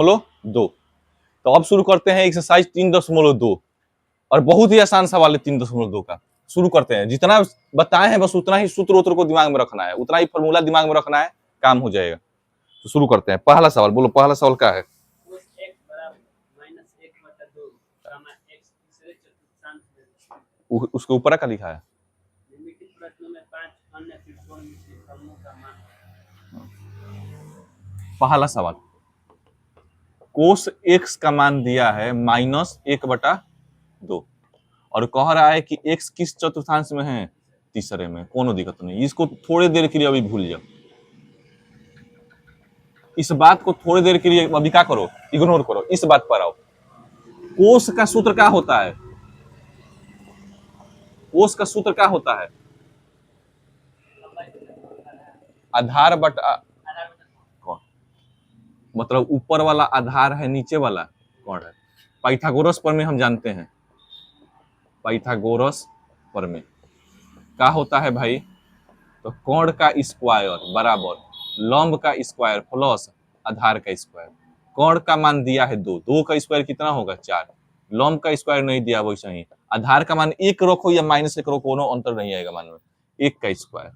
3.2। तो अब शुरू करते हैं एक्सरसाइज 3.2 और बहुत ही आसान सवाल है 3.2 का। शुरू करते हैं। जितना बताए हैं बस उतना ही सूत्र उत्तर को दिमाग में रखना है, उतना ही फॉर्मूला दिमाग में रखना है, काम हो जाएगा। तो शुरू करते हैं। पहला सवाल बोलो, पहला सवाल क्या है? उसके ऊपर क्या लिखा है? पहला सवाल, कोस एक्स का मान दिया है -1/2 और कह रहा है कि एक्स किस चतुर्थांश में है? तीसरे में। कोनो दिक्कत नहीं, इसको थोड़ी देर के लिए अभी भूल जाओ। इस बात को थोड़ी देर के लिए अभी क्या करो, इग्नोर करो, इस बात पर आओ। कोस का सूत्र क्या होता है? कोस का सूत्र क्या होता है? आधार बटा कौन, मतलब ऊपर वाला आधार है, नीचे वाला कौन है? पाइथागोरस प्रमेय हम जानते हैं। पाइथागोरस प्रमेय क्या होता है भाई? तो कोण का स्क्वायर बराबर लंब का स्क्वायर प्लस आधार का स्क्वायर। कोण का मान दिया है 2, 2 का स्क्वायर कितना होगा? 4। लंब का स्क्वायर नहीं दिया, वैसे ही आधार का मान 1 रखो या -1 रखो, कोनो अंतर नहीं आएगा मान में। 1 का स्क्वायर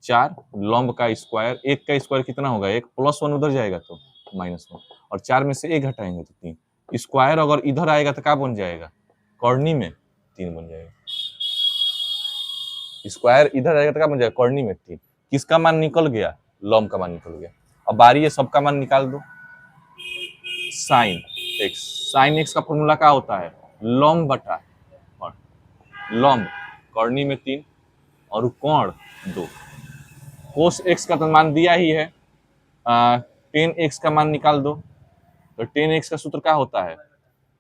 4, लंब का स्क्वायर 1 का स्क्वायर कितना होगा? 1 +1 उधर जाएगा तो -1 और 4 में से 1 घटाएंगे तो 3। स्क्वायर अगर इधर आएगा तो क्या बन जाएगा? कर्णी में 3 बन जाएगा। स्क्वायर इधर आएगा तो क्या बन जाएगा? कर्णी में 3। किसका मान निकल गया? लंब का मान निकल गया। अब बारी है, सबका मान निकाल दो। साइन एक्स, साइन एक्स का फॉर्मूला क्या होता है? लंब बटा लंब, कर्णी में 3 और कोण 2। कोस एक्स का तो मान दिया ही है, टेन एक्स का मान निकाल दो। तो टेन एक्स का सूत्र क्या होता है?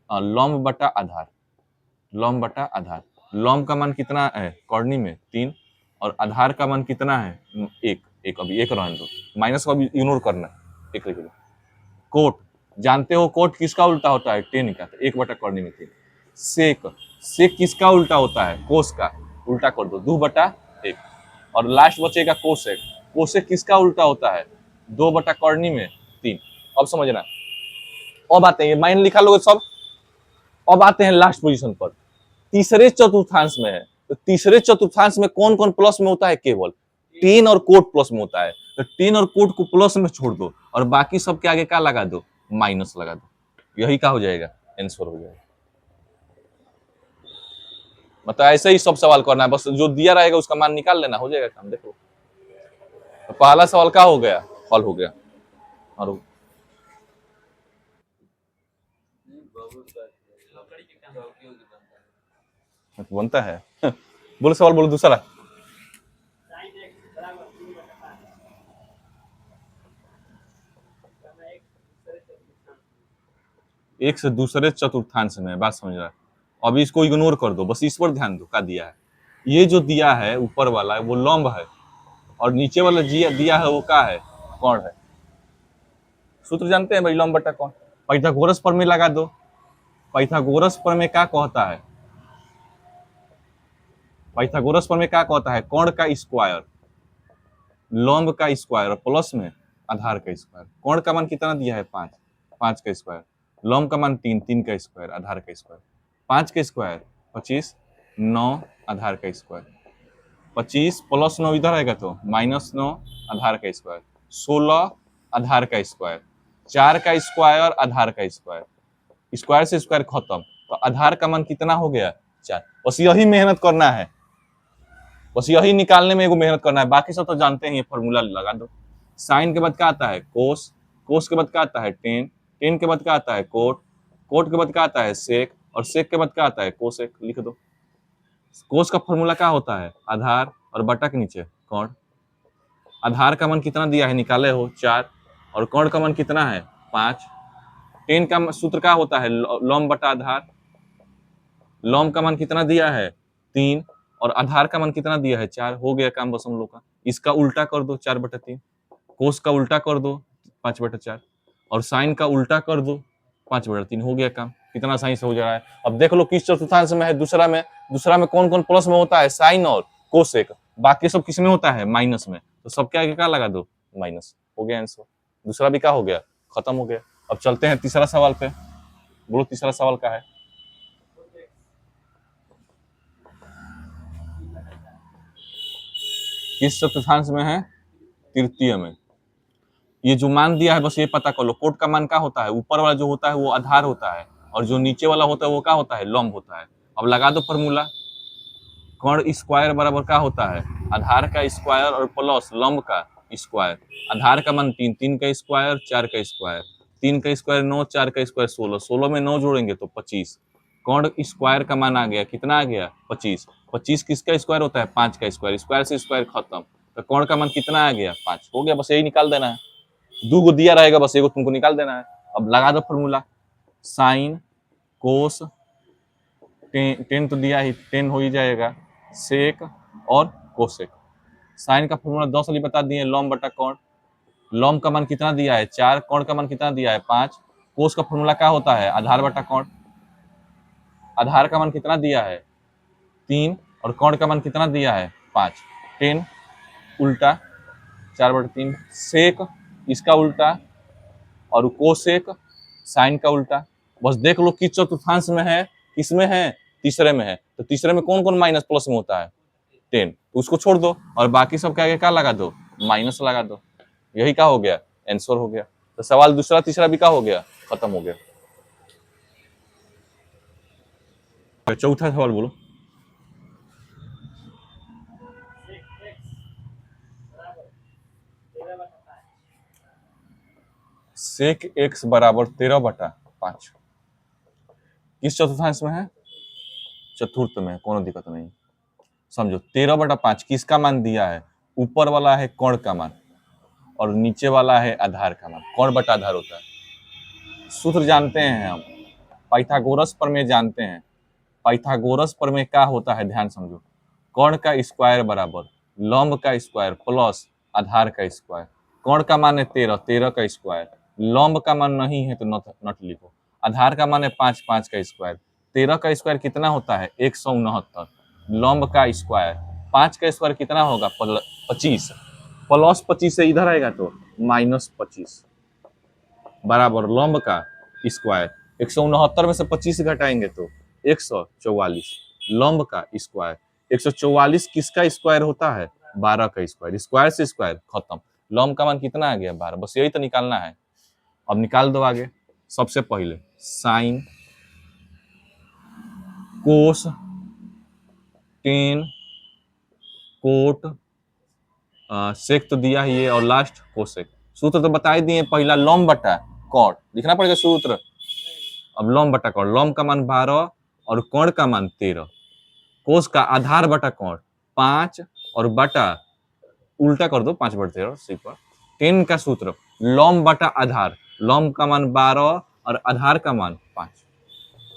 लंब बटा आधार, लंब बटा आधार। लंब का मान कितना है? कर्णी में 3 और आधार का मान कितना है? 1। अभी 1 रहने दो, माइनस को अभी इग्नोर करना, 1 लिख दो। कोट जानते हो, कोट किसका उल्टा होता है? टेन का। तो 1/कर्णी में 3। सेक, सेक किसका उल्टा होता है? कोस का। उल्टा कर दो, 2/1 और लास्ट बचेगा कोसेक। कोसेक किसका उल्टा होता है? 2/कर्णी में 3। अब समझना, अब आते हैं, माइन लिखा लोगे सब। अब आते हैं लास्ट पोजीशन पर, तीसरे चतुर्थांश में है। तो तीसरे चतुर्थांश में कौन कौन प्लस में होता है? केवल टेन और कोट प्लस में होता है। तो टेन और कोट को प्लस में छोड़ दो और बाकी सब के आगे क्या लगा दो? माइनस लगा दो। यही क्या हो जाएगा? आंसर हो जाएगा। मतलब ऐसे ही सब सवाल करना है, बस जो दिया रहेगा उसका मान निकाल लेना, हो जाएगा काम। देखो तो पहला सवाल क्या हो गया? हल हो गया। और बनता है बोलो सवाल, बोलो दूसरा। एक से दूसरे चतुर्थांश में, बात समझ रहा है? अभी इसको इग्नोर कर दो, बस इस पर ध्यान दो। क्या दिया है? ये जो दिया है ऊपर वाला वो लंब है और नीचे वाला दिया है वो क्या है? कोण है। सूत्र जानते हैं भाई, लंब बटा कोण। पाइथागोरस प्रमेय लगा दो। पाइथागोरस प्रमेय क्या कहता है? पाइथागोरस प्रमेय क्या कहता है? कोण का स्क्वायर लंब का स्क्वायर प्लस में आधार का स्क्वायर। कोण का मान कितना दिया है? 5, 5 का स्क्वायर। लंब का मान 3, 3 का स्क्वायर आधार का स्क्वायर। 5 का स्क्वायर 25, 9 आधार का स्क्वायर। 25 + 9 इधर आएगा तो -9 आधार का स्क्वायर। 16 आधार का स्क्वायर। 4 का स्क्वायर आधार का स्क्वायर। स्क्वायर से स्क्वायर खत्म, तो आधार का मान कितना हो गया? 4। बस यही मेहनत करना है, बस यही निकालने में एगो मेहनत करना है, बाकी सब तो जानते हैं, ये फॉर्मूला लगा दो। साइन के बाद क्या आता है? कोस, कोस के बाद क्या आता है? टेन, टेन के बाद क्या आता है? कोट, कोट के बाद क्या आता है? सेक और सेक के बाद क्या आता है? कोसेक। लिख दो। कोस का फॉर्मूला क्या होता है? आधार और बटा के नीचे कोण। आधार का मान कितना दिया है? निकाले हो 4 और कोण का मान कितना है? 5। टेन का सूत्र क्या होता है? लंब बटा आधार। लंब का मान कितना दिया है? 3 और आधार का मान कितना दिया है? 4। हो गया काम बस हम लोग का। इसका उल्टा कर दो, 4/3। कोस का उल्टा कर दो, 5/4 और साइन का उल्टा कर दो, 5/3। हो गया काम। कितना आसानी से हो जा रहा है। अब देख लो किस चतुर्थांश में है? दूसरा में। दूसरा में कौन कौन प्लस में होता है? साइन और कोसेक। बाकी सब किस में होता है? माइनस में। तो सबके आगे क्या लगा दो? माइनस। हो गया आंसर। दूसरा भी क्या हो गया? खत्म हो गया। अब चलते हैं तीसरा सवाल पे। बोलो तीसरा सवाल क्या है? किस चतुर्थांश में है? तृतीय में। ये जो मान दिया है बस ये पता कर लो, कोट का मान क्या होता है? ऊपर वाला जो होता है वो आधार होता है, और जो नीचे वाला होता है वो क्या होता है? लंब होता है। अब लगा दो फॉर्मूला। कर्ण स्क्वायर बराबर क्या होता है? आधार का स्क्वायर और प्लस लंब का स्क्वायर। आधार का मान 3, 3 का स्क्वायर, 4 का स्क्वायर। 3 का स्क्वायर 9, 4 का स्क्वायर 16, 16 में 9 जोड़ेंगे तो 25। कर्ण स्क्वायर का मान आ गया, कितना आ गया? 25। 25 किसका स्क्वायर होता है? 5 का स्क्वायर। स्क्वायर से स्क्वायर खत्म, तो कर्ण का मान कितना आ गया? 5 हो गया। बस यही निकाल देना है, दो गो दिया रहेगा, बस एगो तुमको निकाल देना है। अब लगा दो फॉर्मूला। साइन कोस, टेन तो दिया ही, 10 हो ही जाएगा, सेक और कोसेक। साइन का फॉर्मूला 10 वाली बता दिए, लॉम बटा कौन। लॉम का मान कितना दिया है? 4। कौन का मान कितना दिया है? 5। कोस का फॉर्मूला क्या होता है? आधार बटा कौन। आधार का मान कितना दिया है? 3। और कौन का मान कितना दिया है? 5। 10 उल्टा 4/3, सेक इसका उल्टा, और कोसेक साइन का उल्टा। बस देख लो किस चतुर्थांश में है, किसमें है? तीसरे में है। तो तीसरे में कौन कौन माइनस प्लस में होता है? 10, तो उसको छोड़ दो और बाकी सब क्या क्या लगा दो? माइनस लगा दो। यही क्या हो गया? आंसर हो गया। तो सवाल दूसरा तीसरा भी क्या हो गया? खत्म हो गया। चौथा सवाल बोलो। सेक एक्स बराबर 13/5 किस चतुर्थांश में है? चतुर्थ में है, कोनो दिक्कत नहीं। समझो 13/5 किसका मान दिया है? ऊपर वाला है कर्ण का मान और नीचे वाला है आधार का मान। कर्ण बटा आधार होता है। सूत्र जानते हैं हम, पाइथागोरस प्रमेय जानते हैं। पाइथागोरस प्रमेय क्या होता है? ध्यान समझो। कर्ण का स्क्वायर बराबर लंब का स्क्वायर प्लस आधार का स्क्वायर। कर्ण का मान है 13, 13 का स्क्वायर। लंब का मान नहीं है तो नट लिखो। आधार का मान है 5, 5 का स्क्वायर। 13 का स्क्वायर कितना होता है? 169। लंब का स्क्वायर 5 का स्क्वायर कितना होगा? 25। प्लस 25 से इधर आएगा तो -25 बराबर लंब का स्क्वायर। 169 में से 25 घटाएंगे तो 144। लंब का स्क्वायर 144 किसका स्क्वायर होता है? 12 का स्क्वायर। स्क्वायर से स्क्वायर खत्म। लंब का मान कितना आ गया? 12। बस यही तो निकालना है। अब निकाल दो आगे। सबसे पहले sine cos tan cot sec तो दिया ही है, और लास्ट कोसेक। सूत्र तो बता ही दिए, पहला लंब बटा कॉट लिखना पड़ेगा सूत्र। अब लंब बटा कॉट, लंब का मान 12 और कर्ण का मान 13। कोस का आधार बटा कौन? 5 और बटा उल्टा कर दो 5/13 सिर्फ। 10 का सूत्र लंब बटा आधार। लंब का मान 12 और आधार का मान 5।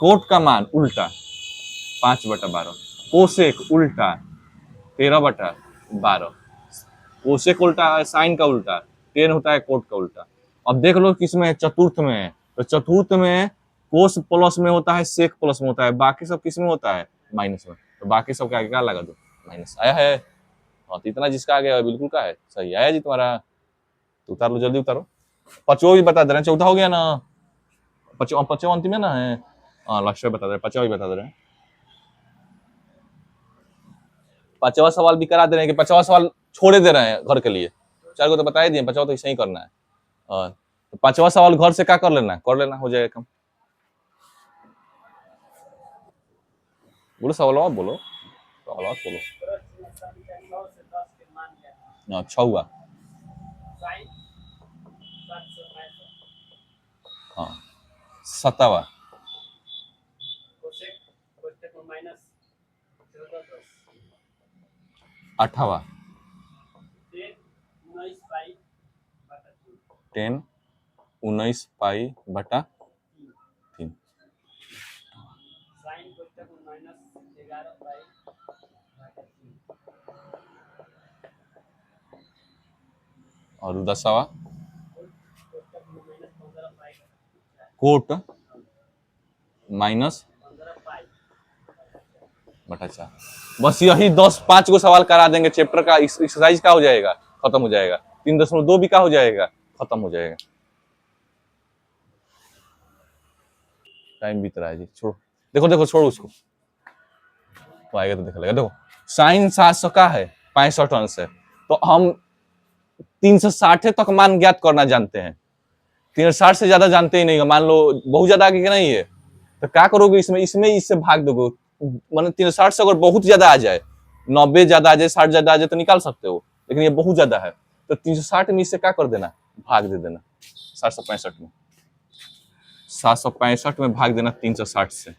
कोट का मान उल्टा 5/12। कोसेक उल्टा 13/12। कोसेक उल्टा है साइन का उल्टा, 10 होता है कोट का उल्टा। अब देख लो किसमें है? चतुर्थ में है। तो चतुर्थ में कोस प्लस में होता है, सेक प्लस में होता है, बाकी सब किस में होता है? माइनस में। तो बाकी सब का आगे क्या लगा दो? माइनस। आया है? हाँ, तो इतना जिसका आ गया बिल्कुल का है सही आया जी तुम्हारा। तो उतार लो, जल्दी उतारो। पचवा भी बता दे रहे हैं, चौथा हो गया ना। पचवा अंतिम है ना है। हाँ लास्ट में बता दे रहे हैं, पचवा भी बता दे रहे हैं। पांचवा सवाल भी करा दे रहे हैं कि पांचवा सवाल छोड़े दे रहे हैं घर के लिए। 4 को तो बता ही दिए, पांचवा तो ऐसे ही करना है। तो पांचवा सवाल घर से क्या कर लेना है? कर लेना, हो जाएगा कम। बोलो सवाल और बोलो, सवाल और बोलो। छुआ। हाँ, सतावा। अठावा। 10 19 पाई बटा 3। और 10वां कोट माइनस बटा 4। बस यही 5 को सवाल करा देंगे, चैप्टर का एक्सरसाइज का हो जाएगा, खत्म हो जाएगा। 3.2 भी का हो जाएगा, खत्म हो जाएगा। टाइम बीत रहा है जी, छोड़ो। देखो देखो छोड़ो उसको, तो आएगा तो देखा लगेगा। देखो साइन 700 का है, 65 अंश है, तो हम 360 तक मान ज्ञात करना जानते हैं, 360 से ज्यादा जानते ही नहीं। मान लो बहुत ज्यादा आगे के नहीं है, तो क्या करोगे इसमें, इससे भाग दोगे। मतलब 360 से अगर बहुत ज्यादा आ जाए, 90 ज्यादा आ जाए, 60 ज्यादा आ जाए तो निकाल सकते हो, लेकिन ये बहुत ज्यादा है, तो 360 में इससे क्या कर देना, भाग दे देना 765 में। 765 में भाग देना 360 से,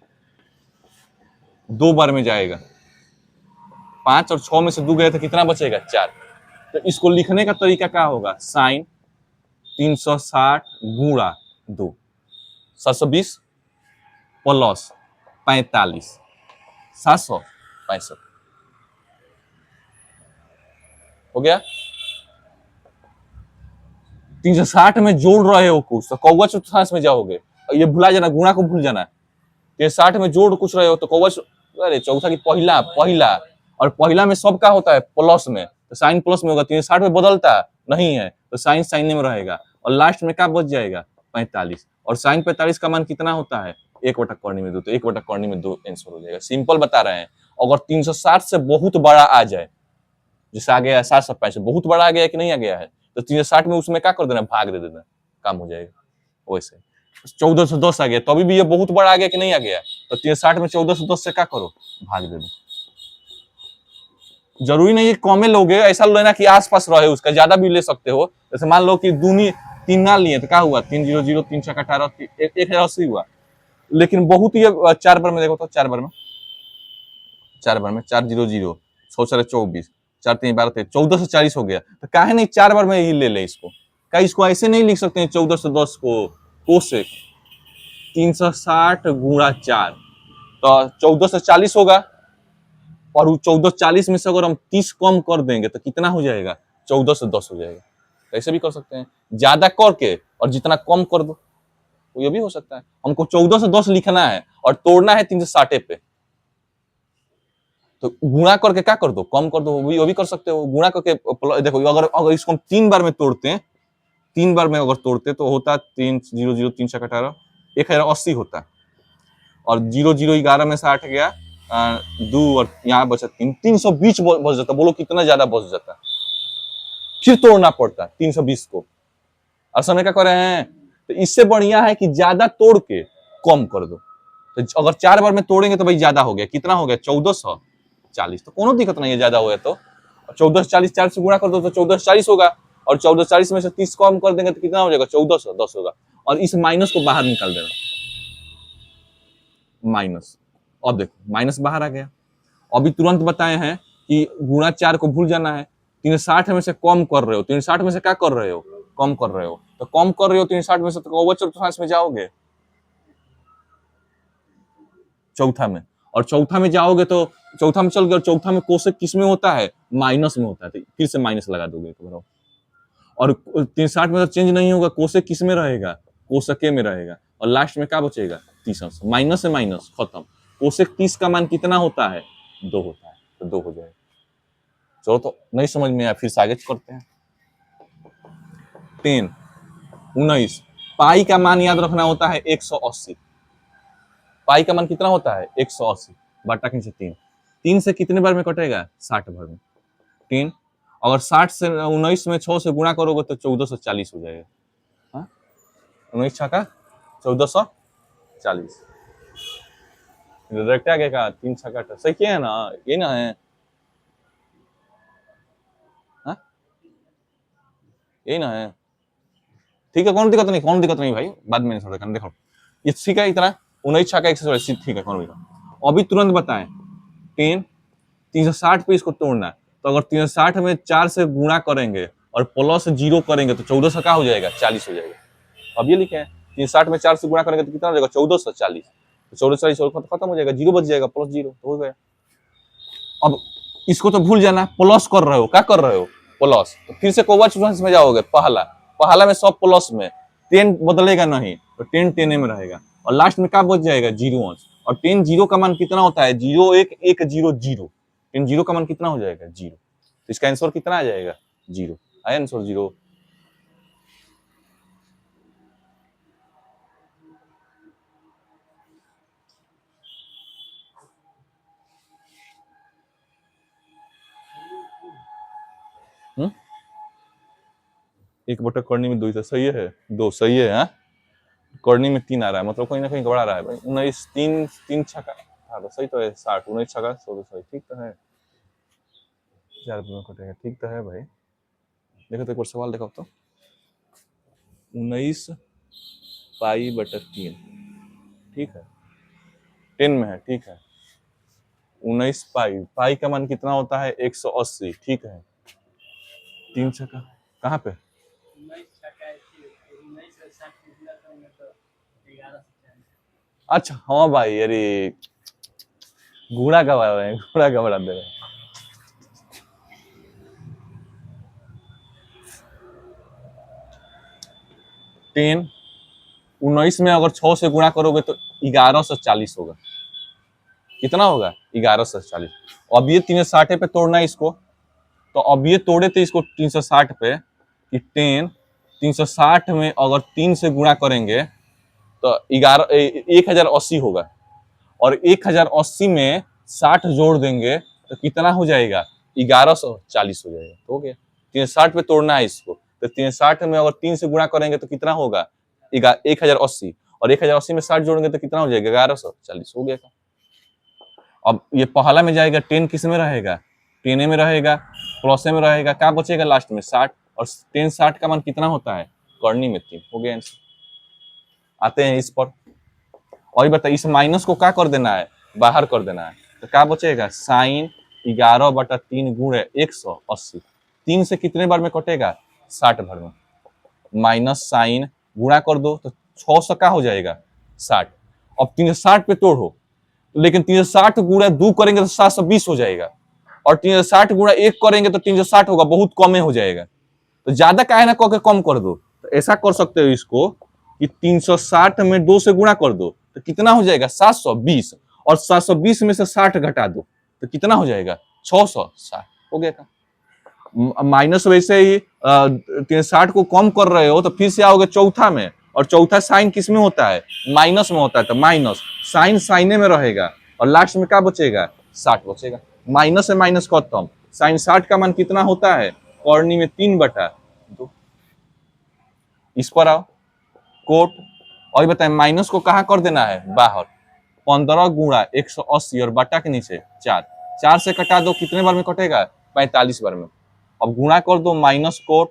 2 बार में जाएगा। 5 और 6 में से 2 गए तो कितना बचेगा, 4। तो इसको लिखने का तरीका क्या होगा, साइन 360 गुणा 2, 720 प्लस 45, 765 हो गया। 360 में जोड़ रहे हो कुछ, तो कौवा चौथांश में जाओगे, ये भुला जाना, गुणा को भूल जाना। 360 में जोड़ कुछ रहे हो तो कौवा, अरे चौथा की पहला, पहला, और पहला में सब का होता है प्लस में, तो साइन प्लस में होगा। 360 में बदलता नहीं है, तो साइन साइन में रहेगा, और लास्ट में क्या बच जाएगा, 45। और साइन 45 का मान कितना होता है, 1/2 में 2, तो 1/2 में 2 आंसर हो जाएगा। सिंपल बता रहे हैं। अगर 360 से बहुत बड़ा आ जाए, जैसे आ गया 765 से बहुत बड़ा आ गया कि नहीं आ गया है, तो 360 में उसमें क्या कर देना, भाग दे देना, काम हो जाएगा। वैसे 1410 आ गया, तो अभी भी ये बहुत बड़ा आ गया कि नहीं आ गया, तो 360 में 1410 से क्या करो, भाग दे दो। जरूरी नहीं है कमे लोगे, ऐसा लेना कि आसपास रहे उसका, ज्यादा भी ले सकते हो। जैसे मान लो कि दूनी 3 ना लिए तो क्या हुआ, 300, 3 छक्का 18, 1080 हुआ। लेकिन बहुत ही 4 बार में देखो तो 4 बार में, 4 बार में 400, 6 4 24, 4 3 12 13, 1440 हो गया। तो काहे नहीं 4 बार में ही ले ले इसको। क्या इसको ऐसे नहीं लिख सकते हैं 1410 को, कोसेक 360 गुणा 4, तो 1440 होगा। और 1440 में से अगर हम 30 कम कर देंगे तो कितना हो जाएगा, 1410 हो जाएगा। ऐसे भी कर सकते हैं, ज्यादा करके और जितना कम कर दो, तो ये भी हो सकता है। हमको 1410 लिखना है और तोड़ना है 360 पे, तो गुणा करके क्या कर दो, कम कर दो, वो भी कर सकते हो। गुणा करके देखो, अगर अगर इसको हम 3 बार में तोड़ते हैं, 3 बार में अगर तोड़ते तो होता 300, 3 छक्का 18, 1080 होता। और 00 11 में से 8 गया 2, और यहाँ बचा 3, 320 बच जाता। बोलो कितना ज्यादा बच जाता, फिर तोड़ना पड़ता 320 को। और समय क्या कर रहे हैं, तो इससे बढ़िया है कि ज्यादा तोड़ के कम कर दो। तो अगर 4 बार में तोड़ेंगे तो भाई ज्यादा हो गया, कितना हो गया, 1440। तो कोनो दिक्कत नहीं है, ज्यादा हो गया तो 1440 4 से गुणा कर दो तो 1440 होगा, और 1440 में से 30 कम कर देंगे तो कितना हो जाएगा, 1410 होगा। और इस माइनस को बाहर निकाल देना, माइनस। अब देखो माइनस बाहर आ गया। अभी तुरंत बताए हैं कि गुणा 4 को भूल जाना है। 360 में से कम कर रहे हो, 360 में से क्या कर रहे हो, कम कर रहे हो, तो कम कर रहे हो 360 में से, तो कौवा चौथांश में जाओगे, चौथा में। और चौथा में जाओगे तो चौथा में चल गए, और चौथा में कोशेक किस में होता है, माइनस में होता है, तो फिर से माइनस लगा दोगे एक बार। और 360 में तो चेंज नहीं होगा, कोशेक किस में रहेगा, कोशके में रहेगा, और लास्ट में क्या बचेगा, 30 अंश। माइनस से माइनस खत्म। कोशेक 30 का मान कितना होता है, 2 होता है, तो 2 हो जाएगा। चलो, तो नहीं समझ में आया, फिर से आगे करते हैं। 10 19, पाई का मान याद रखना होता है 180। पाई का मान कितना होता है, 180 बटा के 3। 3 से कितने बार में कटेगा, 60 बार में। 3, अगर 60 से 19 में 6 से गुणा करोगे तो 1440 हो जाएगा। हाँ, 19 छक्का 1440, डायरेक्ट आगे का 3 छक्का सही किया है ना, ये ना है, हाँ यही ना है। ठीक है, कौन दिक्कत नहीं, कौन दिक्कत नहीं भाई, बाद में थोड़ा देखो ये ठीक है। इतना 19 छक्का 180 ठीक है, कौन दिक्कत। अभी तुरंत बताएं, 10 360 पे इसको तोड़ना है, तो अगर 360 में 4 से गुणा करेंगे और प्लस 0 करेंगे तो 1400 का हो जाएगा, 40 हो जाएगा। अब ये लिखे हैं 360 में 4 से गुणा करेंगे तो कितना हो जाएगा, 1440। तो 1440 खत्म हो जाएगा, 0 बच जाएगा, प्लस 0 तो हो गया। अब इसको तो भूल जाना, प्लस कर रहे हो, क्या कर रहे हो, प्लस, तो फिर से कौवा चौथांश में जाओगे, पहला, पहला में सब प्लस में, 10 बदलेगा नहीं, तो 10 10 में रहेगा, और लास्ट में क्या बच जाएगा, 0 अंश। और 10 0 का मान कितना होता है, 0 1 1 0 0। 10 0 का मान कितना हो जाएगा, 0। तो इसका आंसर कितना आ जाएगा, 0। आया आंसर 0। एक बटा करनी में 2 तो सही है, 2 सही है। हाँ, करनी में 3 आ रहा है, मतलब कहीं ना कहीं गड़बड़ा रहा है भाई। 19 3 3 छक्का, हाँ तो सही तो है। 60 19 छक्का 100 तो सही, ठीक तो है। 4 में कटेगा, ठीक तो है भाई। देखो तो एक बार सवाल देखो तो, 19 पाई बटा 3, ठीक है, 10 में है, ठीक है। 19 पाई, पाई का मान कितना होता है? 180, ठीक है। 3 छक्का कहाँ पे? अच्छा हाँ भाई, अरे घोड़ा गवा रहे हैं, घोड़ा गबड़ा दे रहे हैं। 10 19 में अगर 6 से गुणा करोगे तो 1140 होगा। कितना होगा? 1140। अब ये 360 पे तोड़ना है इसको, तो अब ये तोड़े थे इसको 360 पे कि 10 360 में अगर 3 से गुणा करेंगे तो 1080 होगा, और 1080 में 60 जोड़ देंगे तो कितना हो जाएगा? 1140 हो जाएगा। तो हो गया। 360 पे तोड़ना है इसको, तो 360 में अगर 3 से गुणा करेंगे तो कितना होगा? 1080, और 1080 में 60 जोड़ेंगे तो कितना हो जाएगा? 1140 हो गया। अब ये पहला में जाएगा, 10 किस में रहेगा? 10 में रहेगा, प्लस में रहेगा, क्या बचेगा लास्ट में? 60, और 10 60 का मान कितना होता है? करनी में 3। हो गया आंसर। आते हैं इस पर, और ये बताइए, इस माइनस को क्या कर देना है? बाहर कर देना है। तो क्या बचेगा? साइन 11/3 गुणे 180, 3 से कितने बार में कटेगा? 60 बार में। माइनस साइन गुणा कर दो तो 600 का हो जाएगा? 60। अब 360 पे तोड़ो, लेकिन 360 गुणा 2 करेंगे तो 720 हो जाएगा, और 360 गुणा 1 करेंगे तो 360 होगा, बहुत कम हो जाएगा। तो ज्यादा काहे ना कह के कम कर दो। तो ऐसा कर सकते हो इसको कि 360 में 2 से गुणा कर दो तो कितना हो जाएगा? 720, और 720 में से 60 घटा दो तो कितना हो जाएगा? 660। हो गया। माइनस वैसे ही 60 को कम कर रहे हो तो फिर से आओगे चौथा में, और चौथा साइन किस में होता है? माइनस में होता है। तो माइनस साइन साइने में रहेगा, और लास्ट में क्या बचेगा? 60 बचेगा। माइनस से माइनस खत्म। साइन 60 का मान कितना होता है? करनी में 3/2। इस पर आओ, कोट, और बताए माइनस को कहाँ कर देना है? बाहर। 15 गुणा 180 और बटा के नीचे 4, 4 से कटा दो, कितने बार में कटेगा? 45 बार में। अब गुणा कर दो, माइनस कोट,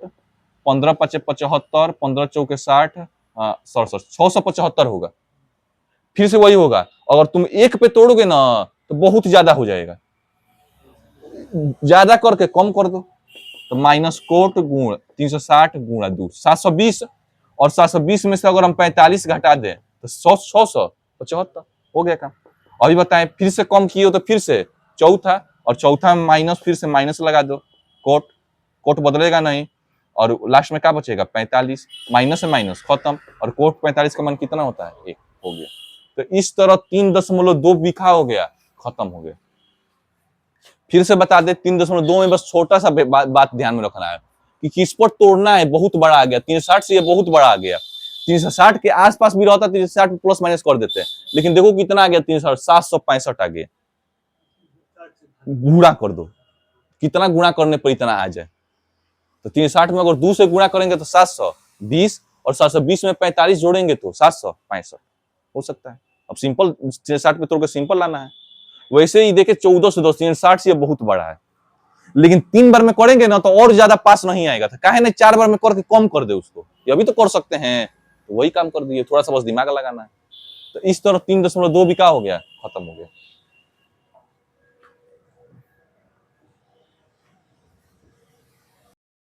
15 × 5 = 75, 15 × 4 = 60, 67, 675 होगा। फिर से वही होगा, अगर तुम एक पे तोड़ोगे ना तो बहुत ज्यादा हो जाएगा, ज्यादा करके कम कर दो। तो माइनस कोट गुण 360 गुणा 2 720, और 720 में से अगर हम 45 घटा दें तो 675 हो गया काम। अभी बताएं, फिर से कम किए हो तो फिर से चौथा, और चौथा में माइनस, फिर से माइनस लगा दो, कोट कोट बदलेगा नहीं, और लास्ट में क्या बचेगा? 45। माइनस से माइनस खत्म, और कोट 45 का मान कितना होता है? 1 हो गया। तो इस तरह 3.2 बिखा हो गया, खत्म हो गया। फिर से बता दे, 3.2 में बस छोटा सा बात ध्यान में रखना है कि किस पर तोड़ना है। बहुत बड़ा आ गया 360 से, ये बहुत बड़ा आ गया। 360 के आसपास भी रहता 360 प्लस माइनस कर देते हैं, लेकिन देखो कितना आ गया? 360, 765 आ गया। गुणा कर दो, कितना गुणा करने पर इतना आ जाए? तो 360 में अगर 2 से गुणा करेंगे तो 720, और 720 में 45 जोड़ेंगे तो 765 हो सकता है। अब सिंपल 360 पे तोड़ के सिंपल लाना है। वैसे ही देखे 14 से 10, 360 से ये बहुत बड़ा है, लेकिन 3 बार में करेंगे ना तो और ज्यादा पास नहीं आएगा। था काहे नहीं 4 बार में करके कम कर दे उसको, ये अभी तो कर सकते हैं। तो वही काम कर दिए, थोड़ा सा बस दिमाग लगाना है। तो इस तरह 3.2 भी क्या हो गया? खत्म हो गया।